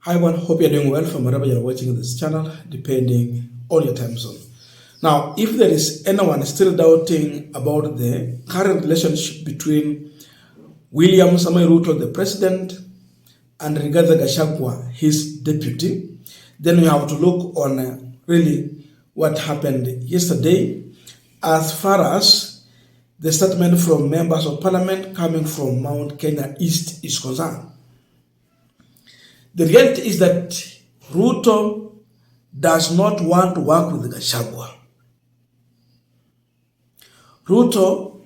Hi everyone, hope you're doing well from wherever you're watching this channel, depending on your time zone. Now, if there is anyone still doubting about the current relationship between William Samoei Ruto, the president, and Rigathi Gachagwa, his deputy, then we have to look on really what happened yesterday as far as the statement from members of parliament coming from Mount Kenya East is concerned. The reality is that Ruto does not want to work with Gachagua. Ruto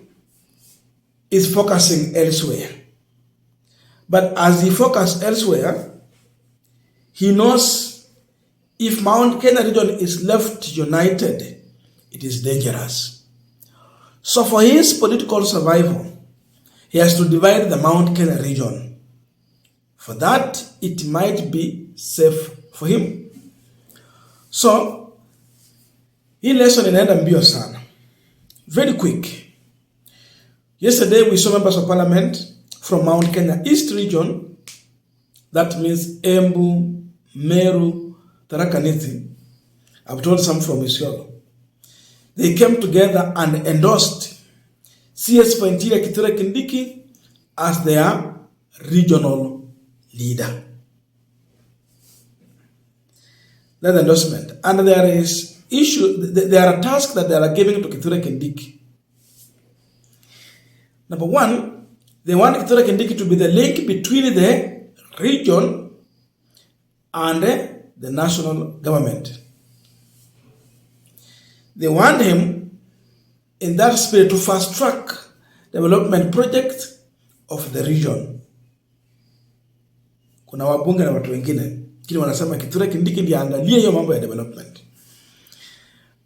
is focusing elsewhere. But as he focuses elsewhere, he knows if Mount Kenya region is left united, it is dangerous. So for his political survival, he has to divide the Mount Kenya region. For that, it might be safe for him. So, hii lesson inaenda mbio sana. Very quick. Yesterday we saw members of parliament from Mount Kenya East region, that means Embu, Meru, Tharaka Nithi. I've told some from Isiolo. They came together and endorsed CS for Interior Kindiki as their regional leader. That's the endorsement. And there is there are tasks that they are giving to Kithure Kindiki. Number one, they want Kithure Kindiki to be the link between the region and the national government. They want him in that spirit to fast track development projects of the region. Kuna wabunge na watu wengine kile wanasema Kithure Kindiki ndiye angalie hiyo mambo ya development.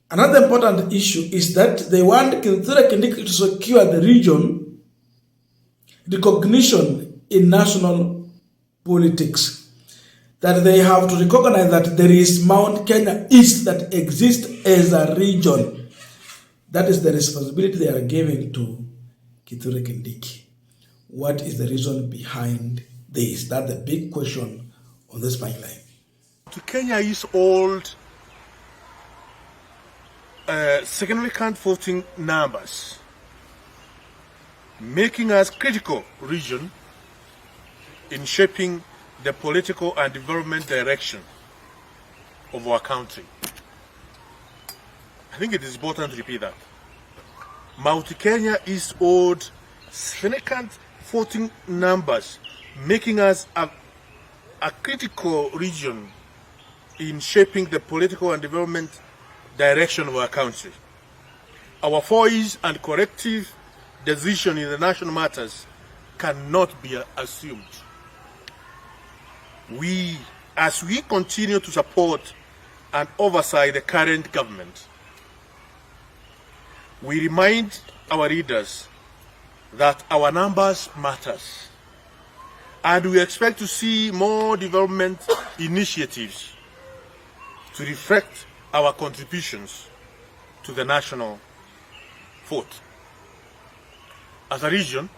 Another important issue is that they want Kithure Kindiki to secure the region recognition in national politics. That they have to recognize that there is Mount Kenya East that exists as a region. That is the responsibility they are giving to Kithure Kindiki. What is the reason behind this? That's the big question on this pipeline. To Kenya is old significant voting numbers, making us critical region in shaping the political and development direction of our country. I think it is important to repeat that. Mount Kenya is old significant voting numbers, making us a critical region in shaping the political and development direction of our country. Our voice and corrective decision in the national matters cannot be assumed. As we continue to support and oversight the current government, we remind our leaders that our numbers matters. And we expect to see more development initiatives to reflect our contributions to the national vote. As a region,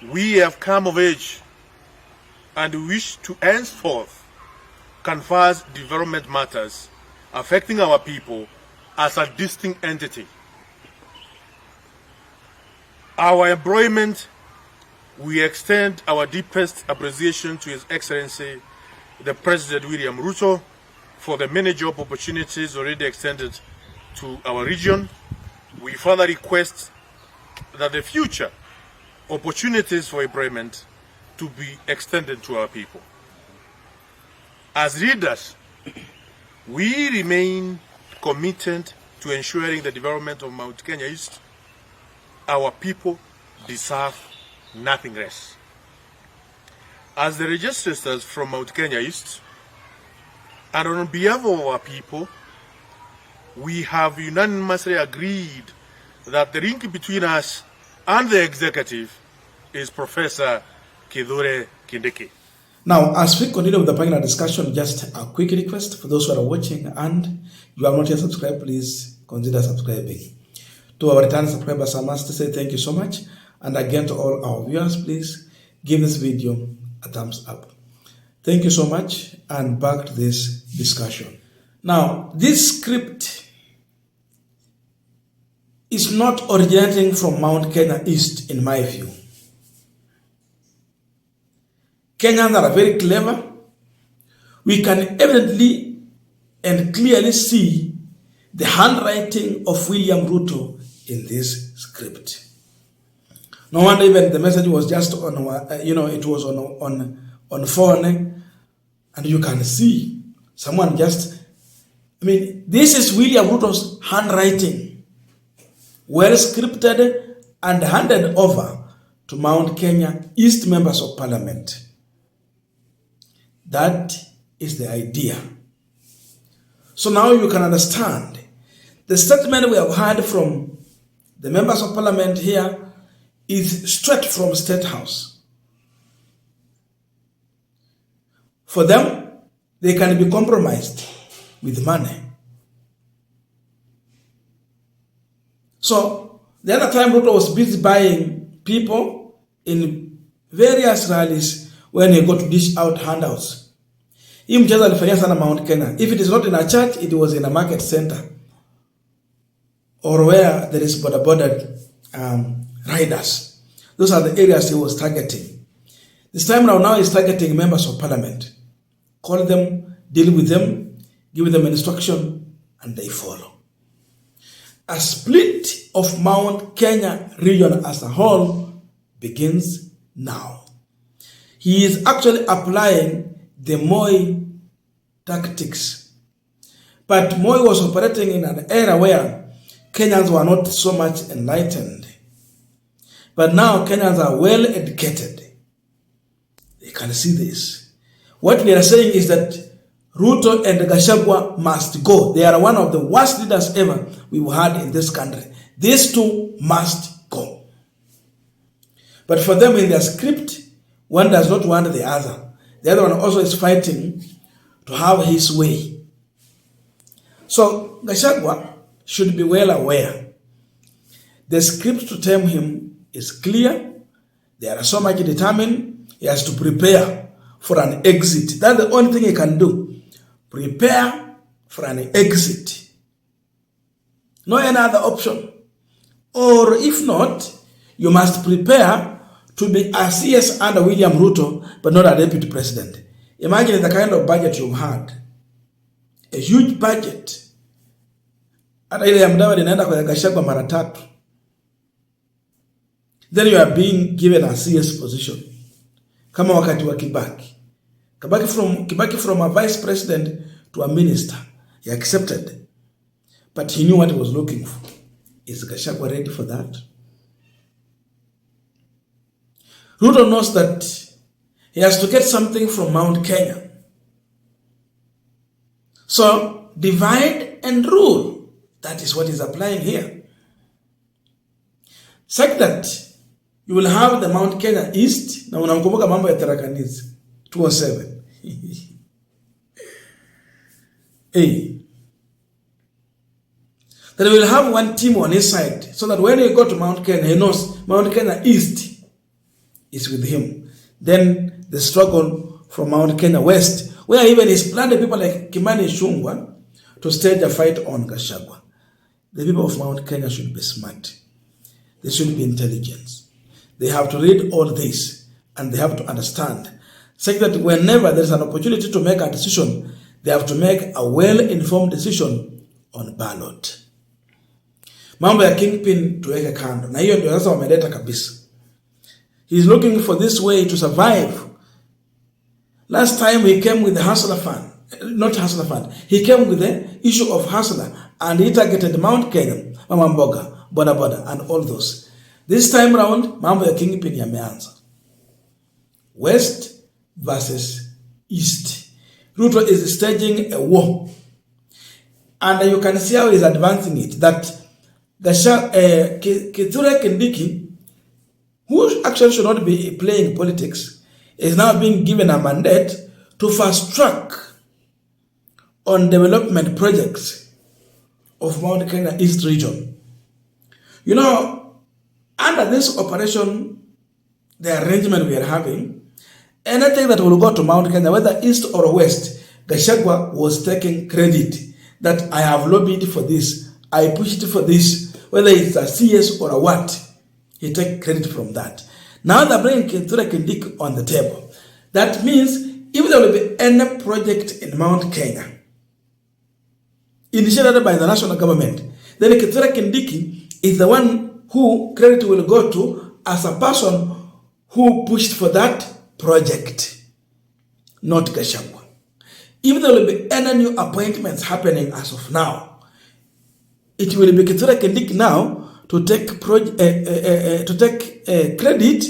we have come of age and wish to henceforth canvass development matters affecting our people as a distinct entity. Our employment, we extend our deepest appreciation to His Excellency, the President William Ruto, for the many job opportunities already extended to our region. We further request that the future opportunities for employment to be extended to our people. As leaders, we remain committed to ensuring the development of Mount Kenya East. Our people deserve nothing less. As the registrators from Mount Kenya East, and on behalf of our people, we have unanimously agreed that the link between us and the executive is Professor Kithure Kindiki. Now, as we continue with the panel discussion, just a quick request for those who are watching and you are not yet subscribed, please consider subscribing. To our returning subscribers, I must say thank you so much. And again, to all our viewers, please give this video a thumbs up. Thank you so much, and back to this discussion. Now, this script is not originating from Mount Kenya East, in my view. Kenyans are very clever. We can evidently and clearly see the handwriting of William Ruto in this script. No wonder even the message was just on, it was on phone, and you can see someone just, this is William Ruto's handwriting, well scripted and handed over to Mount Kenya East members of parliament. That is the idea. So now you can understand the statement we have heard from the members of parliament here is straight from State House. For them, they can be compromised with money. So the other time Ruto was busy buying people in various rallies when he got to dish out handouts. Hii mchezo alifanyia sana Mount Kenya. If it is not in a church, it was in a market center, or where there is border riders. Those are the areas he was targeting. This time now he's targeting members of parliament. Call them, deal with them, give them instruction, and they follow. A split of Mount Kenya region as a whole begins now. He is actually applying the Moi tactics. But Moi was operating in an era where Kenyans were not so much enlightened. But now Kenyans are well educated. They can see this. What we are saying is that Ruto and Gachagwa must go. They are one of the worst leaders ever we've had in this country. These two must go. But for them in their script, one does not want the other. The other one also is fighting to have his way. So Gachagwa should be well aware. The script to tame him is clear. They are so much determined. He has to prepare for an exit. That's the only thing he can do. Prepare for an exit. No any other option. Or if not, you must prepare to be a CS under William Ruto, but not a deputy president. Imagine the kind of budget you've had. A huge budget. Hata ile ya Mudavadi inaenda kwa Gachagwa mara 3. Then you are being given a CS position. Kama wakati wa Kibaki. Kibaki from a vice president to a minister. He accepted. But he knew what he was looking for. Is Gachagwa ready for that? Ruto knows that he has to get something from Mount Kenya. So, divide and rule. That is what he's applying here. Such that you will have the Mount Kenya East. Na unamkumbuka mambo ya Tarakanizi 207. A. That we will have one team on his side, so that when you go to Mount Kenya, he knows Mount Kenya East is with him. Then the struggle from Mount Kenya West, where even he's planted people like Kimani Ichung'wah to stage a fight on Gachagwa. The people of Mount Kenya should be smart. They should be intelligent. They have to read all this, and they have to understand, such that whenever there is an opportunity to make a decision, they have to make a well-informed decision on ballot. Mambo ya kingpin tuweke kando, na hiyo ndio sasa wameleta kabisa. He is looking for this way to survive. Last time he came with the Hustler Fund, not Hustler Fund. He came with the issue of Hustler, and he targeted Mount Kenya, Mama Mboga, Boda, and all those. This time round, mambo ya kingpin yameanza. West versus East. Ruto is staging a war. And you can see how he's advancing it. That Stureh Kindiki, who actually should not be playing politics, is now being given a mandate to fast track on development projects of Mount Kenya East region. You know, under this operation, the arrangement we are having, anything that will go to Mount Kenya, whether east or west, Gachagwa was taking credit that I have lobbied for this, I pushed for this, whether it's a CS or a what, he take credit from that. Now they're bringing Kindiki on the table. That means if there will be any project in Mount Kenya initiated by the national government, then Kindiki is the one who credit will go to as a person who pushed for that project, not Gachagwa. If there will be any new appointments happening as of now, it will be Kindiki now to take credit,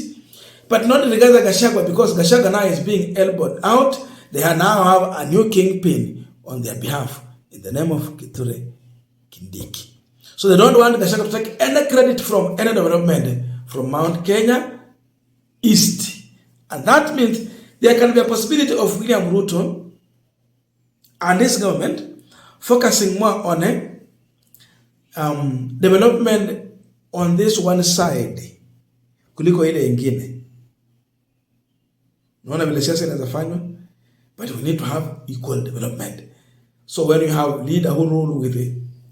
but not regarding Gachagwa, because Gachagwa now is being elbowed out. They now have a new kingpin on their behalf in the name of Kindiki. So they don't want Gachagwa to take any credit from any development from Mount Kenya East. And that means there can be a possibility of William Ruto and his government focusing more on development on this one side kuliko ile ingine. Naona vile siasa inawezafanywa, but we need to have equal development. So when you have leader who rule with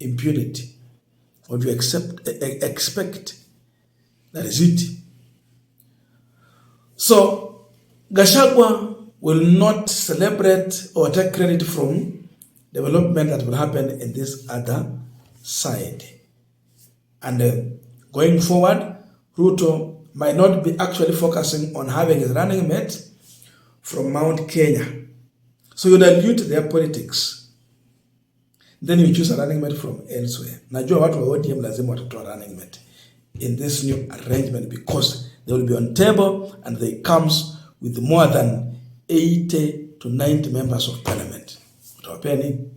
impunity, what you expect, that is it. So Gachagwa will not celebrate or take credit from development that will happen in this other side. And going forward, Ruto might not be actually focusing on having his running mate from Mount Kenya. So you dilute their politics. Then you choose a running mate from elsewhere. Najua watu wa ODM lazima watatoa running mate in this new arrangement, because they will be on table and they comes with more than 80 to 90 members of parliament. Utawapea nini?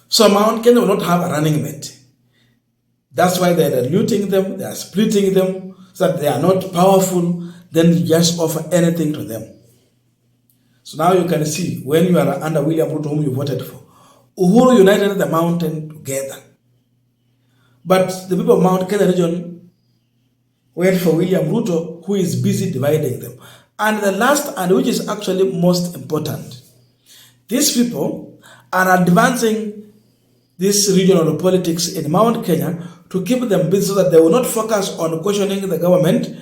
So Mount Kenya will not have a running mate. That's why they are diluting them, they are splitting them, so that they are not powerful. Then you just offer anything to them. So now you can see, when you are under William Ruto, whom you voted for, Uhuru united the mountain together. But the people of Mount Kenya region went for William Ruto, who is busy dividing them. And the last, and which is actually most important, these people are advancing this regional politics in Mount Kenya to keep them busy, so that they will not focus on questioning the government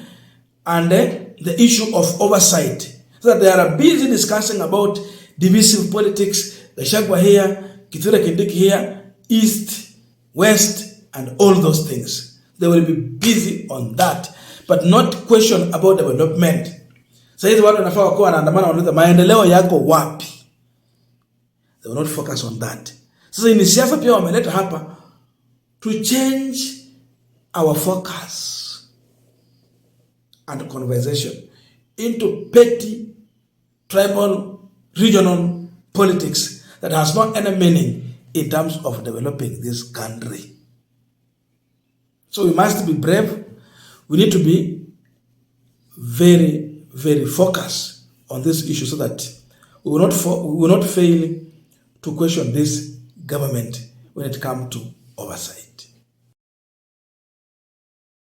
and the issue of oversight. So that they are busy discussing about divisive politics, Gachagwa here, Kindiki here, East, West, and all those things. They will be busy on that, but not question about development. Sasa hizi watu wanafaa wakuwa wanaandamana wanauliza maendeleo yako wapi? They will not focus on that. Sasa ni siasa pia wameleta hapa to change our focus and conversation into petty, tribal, regional politics that has not any meaning in terms of developing this country. So we must be brave. We need to be very, very focused on this issue, so that we will not fail to question this government when it comes to oversight.